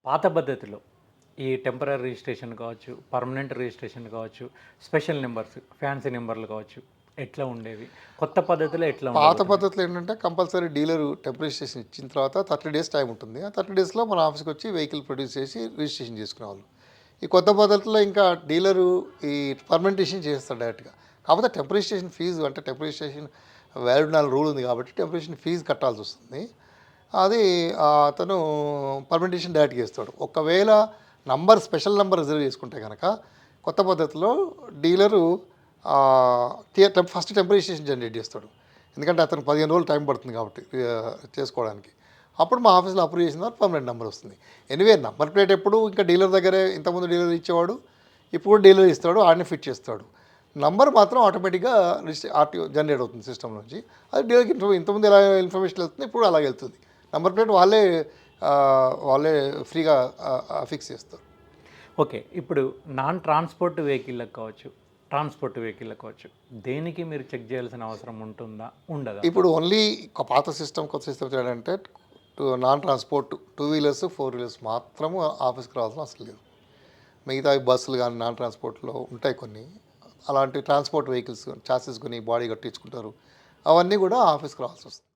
పాత పద్ధతిలో ఈ టెంపరరీ రిజిస్ట్రేషన్ కావచ్చు, పర్మనెంట్ రిజిస్ట్రేషన్ కావచ్చు, స్పెషల్ నెంబర్స్, ఫ్యాన్సీ నెంబర్లు కావచ్చు, ఎట్లా ఉండేవి? కొత్త పద్ధతిలో ఎట్లా పాత ఉండబోతున్నాయి? పద్ధతిలో ఏంటంటే కంపల్సరీ డీలరు టెంపరరీ రిజిస్ట్రేషన్ ఇచ్చిన తర్వాత 30 డేస్ టైం ఉంటుంది. ఆ 30 డేస్‌లో మన ఆఫీస్‌కి వచ్చి వెహికల్ ప్రొడ్యూస్ చేసి రిజిస్ట్రేషన్ చేసుకునేవాళ్ళు. ఈ కొత్త పద్ధతిలో ఇంకా డీలరు ఈ పర్మనెంట్ రిజిస్ట్రేషన్ చేసేస్తాడు డైరెక్ట్‌గా. కాకపోతే టెంపరరీ రిజిస్ట్రేషన్ ఫీజు అంటే టెంపరరీ రిజిస్ట్రేషన్ వాలిడ్ 4 రూల్ ఉంది కాబట్టి టెంపరరీ రిజిస్ట్రేషన్ ఫీజు కట్టాల్సొస్తుంది. అది అతను పర్మనెంట్ రిజిస్ట్రేషన్ డైరెక్ట్‌గా ఇస్తాడు. ఒకవేళ స్పెషల్ నంబర్ రిజర్వ్ చేసుకుంటే గనక కొత్త పద్ధతిలో dealer first temporary registration generate చేస్తాడు. ఎందుకంటే అతనికి 15 రోజులు టైం పడుతుంది కాబట్టి చేసుకోవడానికి. అప్పుడు మా ఆఫీస్‌లో అప్రూవ్ చేసిన తర్వాత పర్మనెంట్ నంబర్ వస్తుంది. ఎనీవే నంబర్ ప్లేట్ ఎప్పుడు ఇంకా డీలర్ దగ్గరే ఇంతకుముందు డీలర్ ఇచ్చేవాడు. ఇప్పుడు కూడా డీలర్ ఇస్తాడు. ఆడనే ఫిట్ చేస్తాడు. నంబర్ మాత్రం ఆటోమేటిక్‌గా ఆర్‌టీఓ జనరేట్ అవుతుంది సిస్టమ్ నుంచి. అది డీలర్‌కి ఇంతకుముందు ఎలా ఇన్ఫర్మేషన్ వెళ్తుంది ఇప్పుడు అలాగే వెళ్తుంది. నంబర్ ప్లేట్ వాళ్ళే ఫ్రీగా ఫిక్స్ చేస్తారు. ఓకే. ఇప్పుడు నాన్ ట్రాన్స్‌పోర్ట్ వెహికల్‌లకు కావచ్చు, ట్రాన్స్‌పోర్ట్ వెహికల్‌లకు కావచ్చు, దేనికి మీరు చెక్ చేయాల్సిన అవసరం ఉంటుందా? ఉండదా? ఇప్పుడు ఓన్లీ పాత సిస్టమ్, కొత్త సిస్టమ్ ఏంటంటే నాన్ ట్రాన్స్‌పోర్ట్ 2 వీలర్స్, 4 వీలర్స్ మాత్రము ఆఫీస్‌కి రావాల్సిన అవసరం లేదు. మిగతావి బస్సులు గానీ, నాన్ ట్రాన్స్‌పోర్ట్‌లో ఉంటాయి కొన్ని. అలాంటి ట్రాన్స్‌పోర్ట్ వెహికల్స్ చాసిస్ కొని బాడీ కట్టించుకుంటారు. అవన్నీ కూడా ఆఫీస్‌కి రావాల్సొస్తుంది.